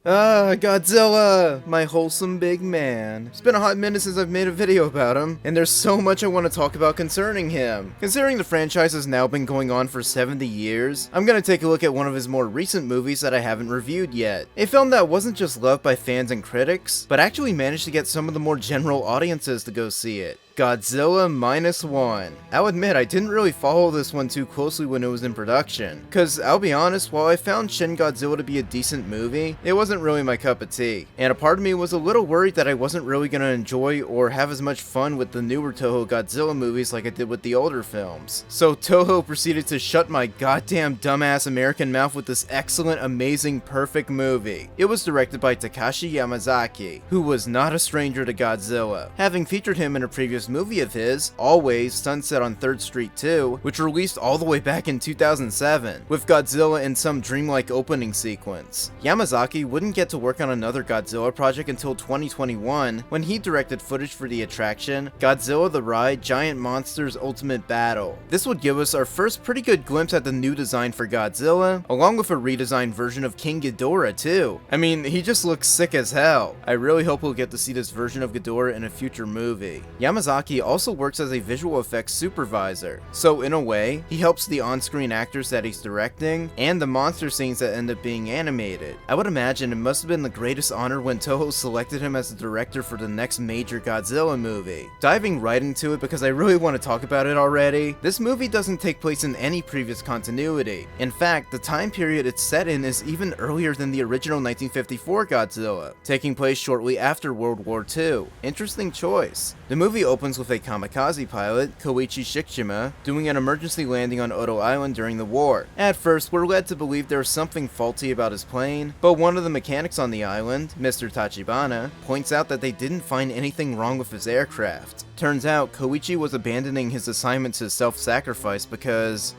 Godzilla! My wholesome big man. It's been a hot minute since I've made a video about him, and there's so much I want to talk about concerning him. Considering the franchise has now been going on for 70 years, I'm gonna take a look at one of his more recent movies that I haven't reviewed yet. A film that wasn't just loved by fans and critics, but actually managed to get some of the more general audiences to go see it. Godzilla Minus One. I'll admit I didn't really follow this one too closely when it was in production, cause I'll be honest, while I found Shin Godzilla to be a decent movie, it wasn't really my cup of tea, and a part of me was a little worried that I wasn't really gonna enjoy or have as much fun with the newer Toho Godzilla movies like I did with the older films. So Toho proceeded to shut my goddamn dumbass American mouth with this excellent, amazing, perfect movie. It was directed by Takashi Yamazaki, who was not a stranger to Godzilla, having featured him in a previous movie of his, Always Sunset on 3rd Street 2, which released all the way back in 2007, with Godzilla in some dreamlike opening sequence. Yamazaki wouldn't get to work on another Godzilla project until 2021, when he directed footage for the attraction Godzilla the Ride Giant Monsters Ultimate Battle. This would give us our first pretty good glimpse at the new design for Godzilla, along with a redesigned version of King Ghidorah too. I mean, he just looks sick as hell. I really hope we'll get to see this version of Ghidorah in a future movie. Yamazaki also works as a visual effects supervisor, so in a way, he helps the on-screen actors that he's directing, and the monster scenes that end up being animated. I would imagine it must have been the greatest honor when Toho selected him as the director for the next major Godzilla movie. Diving right into it because I really want to talk about it already, this movie doesn't take place in any previous continuity. In fact, the time period it's set in is even earlier than the original 1954 Godzilla, taking place shortly after World War II. Interesting choice. The movie opens with a kamikaze pilot, Koichi Shikishima, doing an emergency landing on Oto Island during the war. At first, we're led to believe there was something faulty about his plane, but one of the mechanics on the island, Mr. Tachibana, points out that they didn't find anything wrong with his aircraft. Turns out, Koichi was abandoning his assignment to self-sacrifice because,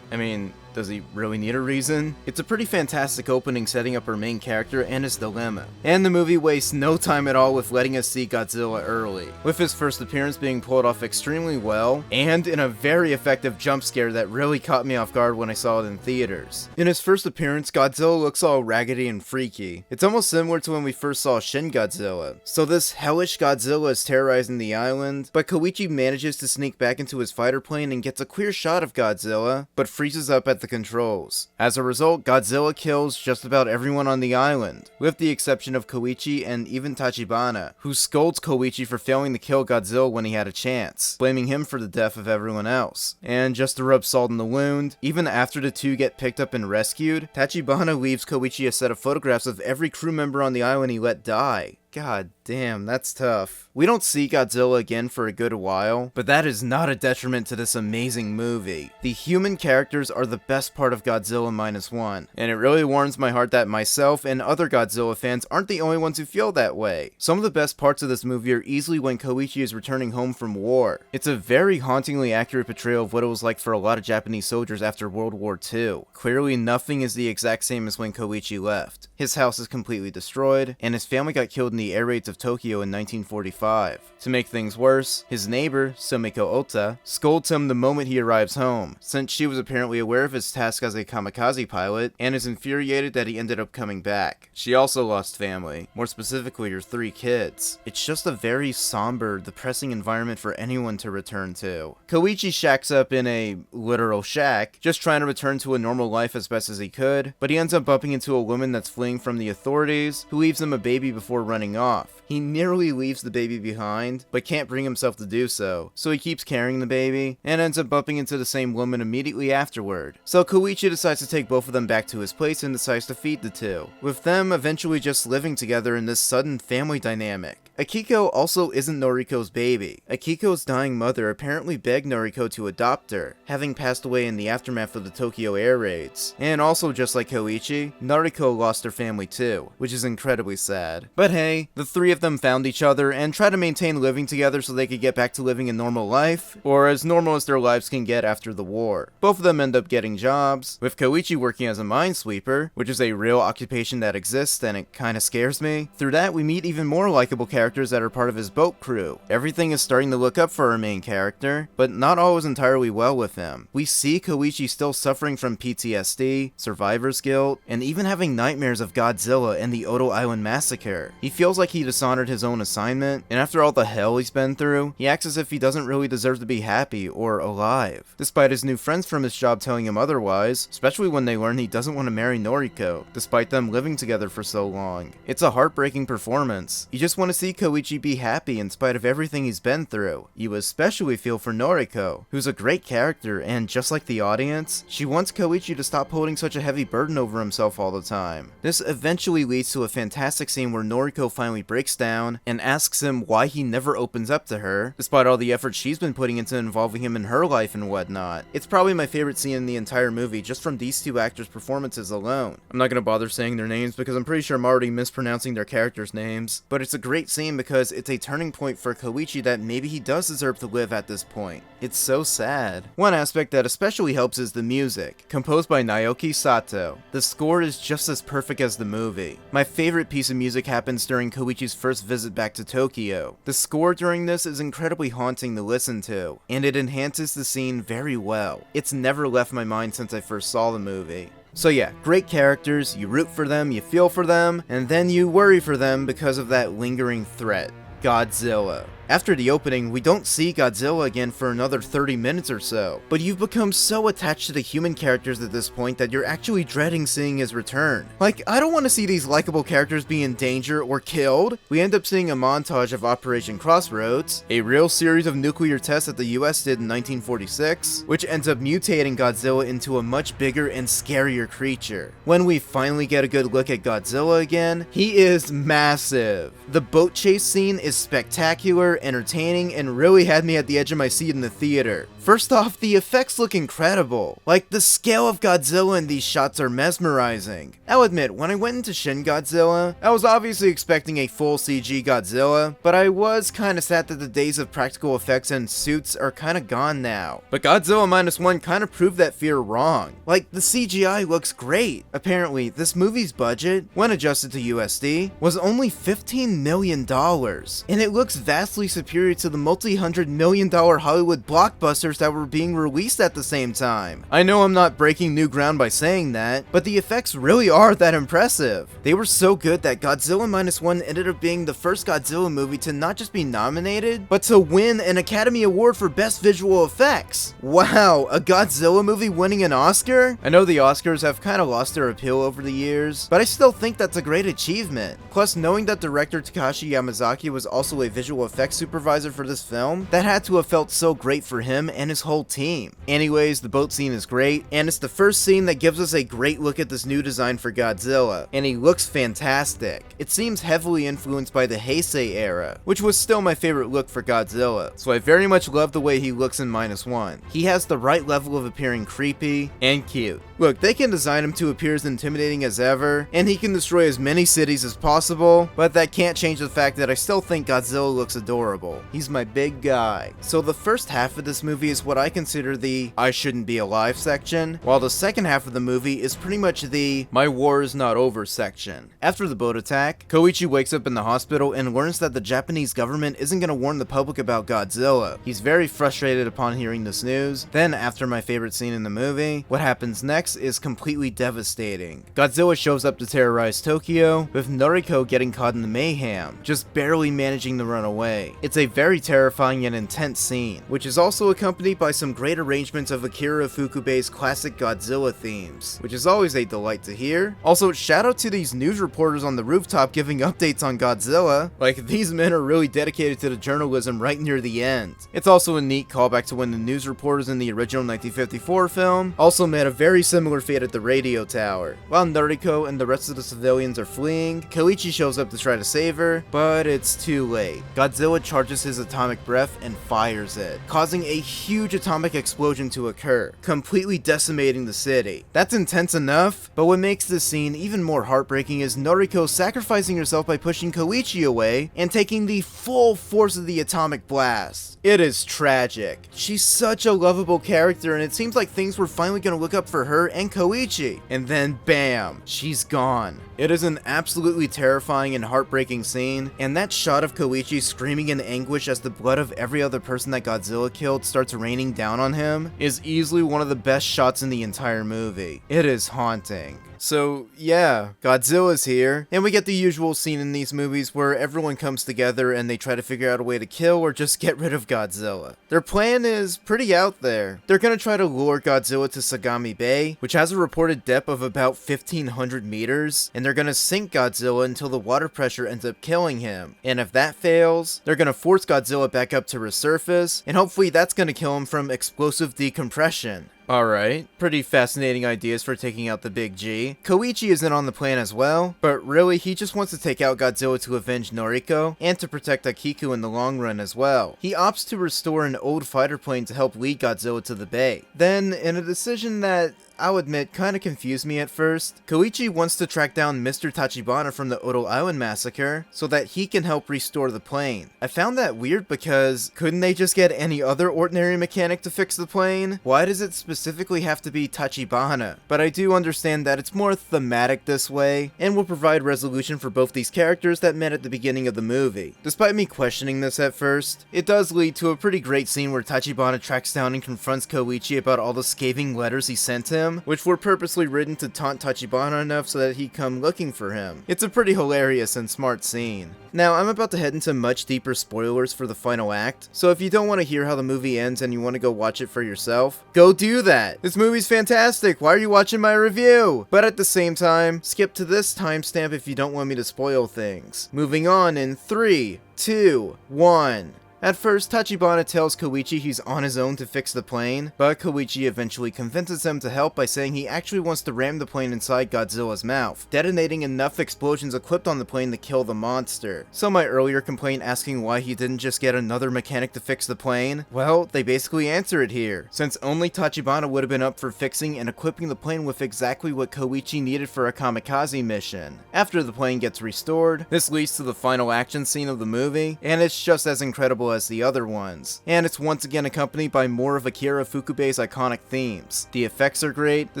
does he really need a reason? It's a pretty fantastic opening setting up our main character and his dilemma. And the movie wastes no time at all with letting us see Godzilla early, with his first appearance being pulled off extremely well, and in a very effective jump scare that really caught me off guard when I saw it in theaters. In his first appearance, Godzilla looks all raggedy and freaky. It's almost similar to when we first saw Shin Godzilla. So this hellish Godzilla is terrorizing the island, but Koichi manages to sneak back into his fighter plane and gets a clear shot of Godzilla, but freezes up at the controls. As a result, Godzilla kills just about everyone on the island, with the exception of Koichi and even Tachibana, who scolds Koichi for failing to kill Godzilla when he had a chance, blaming him for the death of everyone else. And just to rub salt in the wound, even after the two get picked up and rescued, Tachibana leaves Koichi a set of photographs of every crew member on the island he let die. God damn, that's tough. We don't see Godzilla again for a good while, but that is not a detriment to this amazing movie. The human characters are the best part of Godzilla Minus One, and it really warms my heart that myself and other Godzilla fans aren't the only ones who feel that way. Some of the best parts of this movie are easily when Koichi is returning home from war. It's a very hauntingly accurate portrayal of what it was like for a lot of Japanese soldiers after World War II. Clearly, nothing is the exact same as when Koichi left. His house is completely destroyed, and his family got killed in the air raids of Tokyo in 1945. To make things worse, his neighbor, Sumiko Ota, scolds him the moment he arrives home, since she was apparently aware of his task as a kamikaze pilot, and is infuriated that he ended up coming back. She also lost family, more specifically her 3 kids. It's just a very somber, depressing environment for anyone to return to. Koichi shacks up in a literal shack, just trying to return to a normal life as best as he could, but he ends up bumping into a woman that's fleeing from the authorities, who leaves him a baby before running off. He nearly leaves the baby behind, but can't bring himself to do so he keeps carrying the baby, and ends up bumping into the same woman immediately afterward. So Koichi decides to take both of them back to his place and decides to feed the two, with them eventually just living together in this sudden family dynamic. Akiko also isn't Noriko's baby. Akiko's dying mother apparently begged Noriko to adopt her, having passed away in the aftermath of the Tokyo air raids. And also, just like Koichi, Noriko lost her family too, which is incredibly sad. But hey, the 3 of them found each other and try to maintain living together so they could get back to living a normal life, or as normal as their lives can get after the war. Both of them end up getting jobs, with Koichi working as a minesweeper, which is a real occupation that exists and it kinda scares me. Through that, we meet even more likable characters characters that are part of his boat crew. Everything is starting to look up for our main character, but not always entirely well with him. We see Koichi still suffering from PTSD, survivor's guilt, and even having nightmares of Godzilla and the Oto Island massacre. He feels like he dishonored his own assignment, and after all the hell he's been through, he acts as if he doesn't really deserve to be happy or alive, despite his new friends from his job telling him otherwise, especially when they learn he doesn't want to marry Noriko, despite them living together for so long. It's a heartbreaking performance. You just want to see Koichi be happy in spite of everything he's been through. You especially feel for Noriko, who's a great character, and just like the audience, she wants Koichi to stop holding such a heavy burden over himself all the time. This eventually leads to a fantastic scene where Noriko finally breaks down and asks him why he never opens up to her, despite all the effort she's been putting into involving him in her life and whatnot. It's probably my favorite scene in the entire movie just from these two actors' performances alone. I'm not gonna bother saying their names because I'm pretty sure I'm already mispronouncing their characters' names, but it's a great scene because it's a turning point for Koichi that maybe he does deserve to live at this point. It's so sad. One aspect that especially helps is the music, composed by Naoki Sato. The score is just as perfect as the movie. My favorite piece of music happens during Koichi's first visit back to Tokyo. The score during this is incredibly haunting to listen to, and it enhances the scene very well. It's never left my mind since I first saw the movie. So yeah, great characters, you root for them, you feel for them, and then you worry for them because of that lingering threat. Godzilla. After the opening, we don't see Godzilla again for another 30 minutes or so, but you've become so attached to the human characters at this point that you're actually dreading seeing his return. Like, I don't want to see these likable characters be in danger or killed. We end up seeing a montage of Operation Crossroads, a real series of nuclear tests that the US did in 1946, which ends up mutating Godzilla into a much bigger and scarier creature. When we finally get a good look at Godzilla again, he is massive. The boat chase scene is spectacular, entertaining, and really had me at the edge of my seat in the theater. First off, the effects look incredible. Like, the scale of Godzilla in these shots are mesmerizing. I'll admit, when I went into Shin Godzilla, I was obviously expecting a full CG Godzilla, but I was kinda sad that the days of practical effects and suits are kinda gone now. But Godzilla Minus One kinda proved that fear wrong. Like, the CGI looks great. Apparently, this movie's budget, when adjusted to USD, was only $15 million, and it looks vastly superior to the multi-$100 million Hollywood blockbusters that were being released at the same time. I know I'm not breaking new ground by saying that, but the effects really are that impressive. They were so good that Godzilla Minus One ended up being the first Godzilla movie to not just be nominated, but to win an Academy Award for Best Visual Effects. Wow, a Godzilla movie winning an Oscar? I know the Oscars have kind of lost their appeal over the years, but I still think that's a great achievement. Plus, knowing that director Takashi Yamazaki was also a visual effects supervisor for this film, that had to have felt so great for him and his whole team. Anyways, the boat scene is great, and it's the first scene that gives us a great look at this new design for Godzilla, and he looks fantastic. It seems heavily influenced by the Heisei era, which was still my favorite look for Godzilla, so I very much love the way he looks in Minus One. He has the right level of appearing creepy and cute. Look, they can design him to appear as intimidating as ever, and he can destroy as many cities as possible, but that can't change the fact that I still think Godzilla looks adorable. He's my big guy. So the first half of this movie is what I consider the I shouldn't be alive section, while the second half of the movie is pretty much the my war is not over section. After the boat attack, Koichi wakes up in the hospital and learns that the Japanese government isn't going to warn the public about Godzilla. He's very frustrated upon hearing this news. Then, after my favorite scene in the movie, what happens next is completely devastating. Godzilla shows up to terrorize Tokyo, with Noriko getting caught in the mayhem, just barely managing to run away. It's a very terrifying and intense scene, which is also accompanied by some great arrangements of Akira Ifukube's classic Godzilla themes, which is always a delight to hear. Also, shout out to these news reporters on the rooftop giving updates on Godzilla. Like, these men are really dedicated to the journalism right near the end. It's also a neat callback to when the news reporters in the original 1954 film also met a very similar fate at the radio tower. While Noriko and the rest of the civilians are fleeing, Koichi shows up to try to save her, but it's too late. Godzilla charges his atomic breath and fires it, causing a huge atomic explosion to occur, completely decimating the city. That's intense enough, but what makes this scene even more heartbreaking is Noriko sacrificing herself by pushing Koichi away and taking the full force of the atomic blast. It is tragic. She's such a lovable character, and it seems like things were finally gonna look up for her her and Koichi. And then bam, she's gone. It is an absolutely terrifying and heartbreaking scene, and that shot of Koichi screaming in anguish as the blood of every other person that Godzilla killed starts raining down on him is easily one of the best shots in the entire movie. It is haunting. So yeah, Godzilla's here, and we get the usual scene in these movies where everyone comes together and they try to figure out a way to kill or just get rid of Godzilla. Their plan is pretty out there. They're gonna try to lure Godzilla to Sagami Bay, which has a reported depth of about 1,500 meters, and they're gonna sink Godzilla until the water pressure ends up killing him. And if that fails, they're gonna force Godzilla back up to resurface, and hopefully that's gonna kill him from explosive decompression. Alright, pretty fascinating ideas for taking out the big G. Koichi is in on the plan as well, but really he just wants to take out Godzilla to avenge Noriko, and to protect Akiku in the long run as well. He opts to restore an old fighter plane to help lead Godzilla to the bay. Then, in a decision that I'll admit kinda confused me at first, Koichi wants to track down Mr. Tachibana from the Odo Island massacre so that he can help restore the plane. I found that weird because couldn't they just get any other ordinary mechanic to fix the plane? Why does it specifically have to be Tachibana? But I do understand that it's more thematic this way, and will provide resolution for both these characters that met at the beginning of the movie. Despite me questioning this at first, it does lead to a pretty great scene where Tachibana tracks down and confronts Koichi about all the scathing letters he sent him, which were purposely written to taunt Tachibana enough so that he'd come looking for him. It's a pretty hilarious and smart scene. Now, I'm about to head into much deeper spoilers for the final act, so if you don't want to hear how the movie ends and you want to go watch it for yourself, go do that! This movie's fantastic, why are you watching my review? But at the same time, skip to this timestamp if you don't want me to spoil things. Moving on in 3, 2, 1... At first, Tachibana tells Koichi he's on his own to fix the plane, but Koichi eventually convinces him to help by saying he actually wants to ram the plane inside Godzilla's mouth, detonating enough explosions equipped on the plane to kill the monster. So my earlier complaint asking why he didn't just get another mechanic to fix the plane, well, they basically answer it here, since only Tachibana would have been up for fixing and equipping the plane with exactly what Koichi needed for a kamikaze mission. After the plane gets restored, this leads to the final action scene of the movie, and it's just as incredible as the other ones. And it's once again accompanied by more of Akira Ifukube's iconic themes. The effects are great, the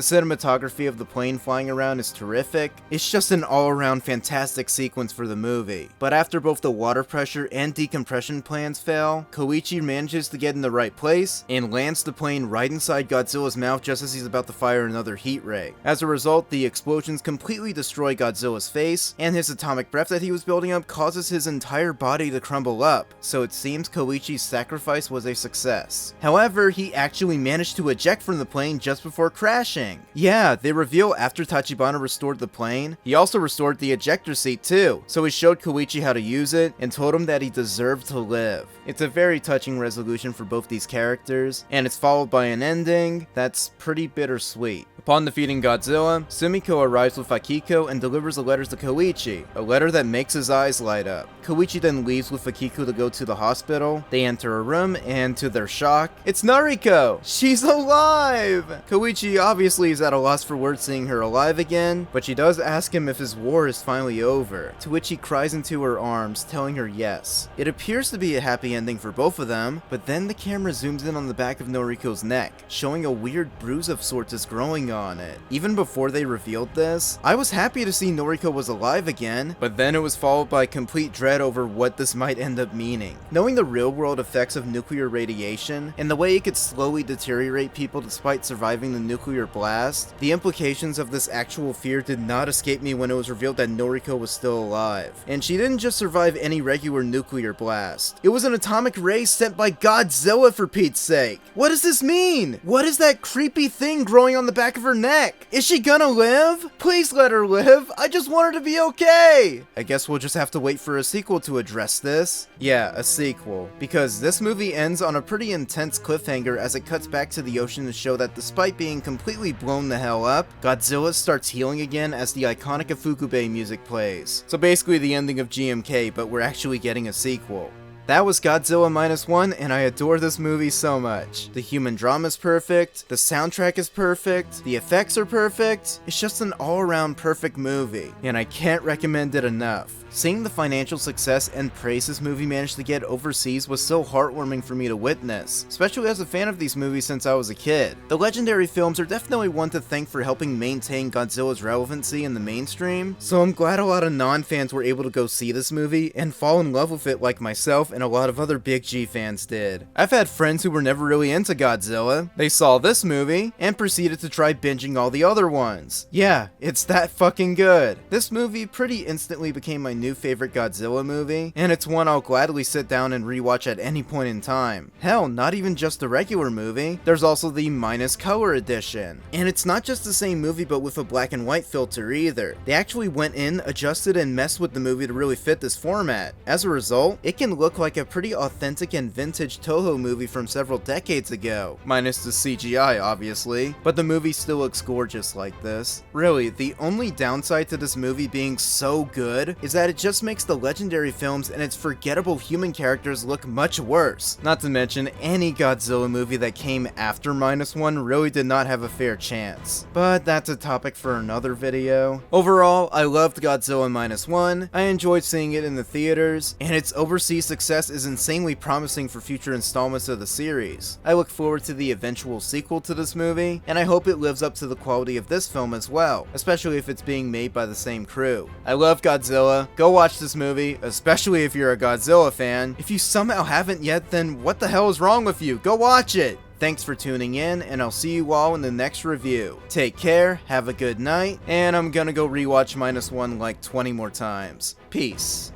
cinematography of the plane flying around is terrific, it's just an all-around fantastic sequence for the movie. But after both the water pressure and decompression plans fail, Koichi manages to get in the right place, and lands the plane right inside Godzilla's mouth just as he's about to fire another heat ray. As a result, the explosions completely destroy Godzilla's face, and his atomic breath that he was building up causes his entire body to crumble up, so it seems Koichi's sacrifice was a success. However, he actually managed to eject from the plane just before crashing. Yeah, they reveal after Tachibana restored the plane, he also restored the ejector seat too, so he showed Koichi how to use it and told him that he deserved to live. It's a very touching resolution for both these characters, and it's followed by an ending that's pretty bittersweet. Upon defeating Godzilla, Sumiko arrives with Akiko and delivers a letter to Koichi, a letter that makes his eyes light up. Koichi then leaves with Akiko to go to the hospital. They enter a room, and to their shock, it's Noriko! She's alive! Koichi obviously is at a loss for words seeing her alive again, but she does ask him if his war is finally over, to which he cries into her arms, telling her yes. It appears to be a happy ending for both of them, but then the camera zooms in on the back of Noriko's neck, showing a weird bruise of sorts is growing on it. Even before they revealed this, I was happy to see Noriko was alive again, but then it was followed by complete dread over what this might end up meaning. Knowing the real-world effects of nuclear radiation, and the way it could slowly deteriorate people despite surviving the nuclear blast, the implications of this actual fear did not escape me when it was revealed that Noriko was still alive. And she didn't just survive any regular nuclear blast. It was an atomic ray sent by Godzilla, for Pete's sake! What does this mean? What is that creepy thing growing on the back of her neck? Is she gonna live? Please let her live! I just want her to be okay! I guess we'll just have to wait for a sequel to address this. Yeah, a sequel. Because this movie ends on a pretty intense cliffhanger as it cuts back to the ocean to show that despite being completely blown the hell up, Godzilla starts healing again as the iconic Ifukube music plays. So basically the ending of GMK, but we're actually getting a sequel. That was Godzilla Minus One, and I adore this movie so much. The human drama is perfect, the soundtrack is perfect, the effects are perfect. It's just an all-around perfect movie, and I can't recommend it enough. Seeing the financial success and praise this movie managed to get overseas was so heartwarming for me to witness, especially as a fan of these movies since I was a kid. The legendary films are definitely one to thank for helping maintain Godzilla's relevancy in the mainstream, so I'm glad a lot of non-fans were able to go see this movie and fall in love with it like myself and a lot of other Big G fans did. I've had friends who were never really into Godzilla. They saw this movie and proceeded to try binging all the other ones. Yeah, it's that fucking good. This movie pretty instantly became my new favorite Godzilla movie, and it's one I'll gladly sit down and rewatch at any point in time. Hell, not even just the regular movie, there's also the minus color edition. And it's not just the same movie but with a black and white filter either. They actually went in, adjusted, and messed with the movie to really fit this format. As a result, it can look like a pretty authentic and vintage Toho movie from several decades ago. Minus the CGI, obviously, but the movie still looks gorgeous like this. Really, the only downside to this movie being so good is that it just makes the legendary films and its forgettable human characters look much worse. Not to mention, any Godzilla movie that came after Minus One really did not have a fair chance. But that's a topic for another video. Overall, I loved Godzilla Minus One, I enjoyed seeing it in the theaters, and its overseas success is insanely promising for future installments of the series. I look forward to the eventual sequel to this movie, and I hope it lives up to the quality of this film as well, especially if it's being made by the same crew. I love Godzilla. Go watch this movie, especially if you're a Godzilla fan. If you somehow haven't yet, then what the hell is wrong with you? Go watch it! Thanks for tuning in, and I'll see you all in the next review. Take care, have a good night, and I'm gonna go rewatch Minus One like 20 more times. Peace.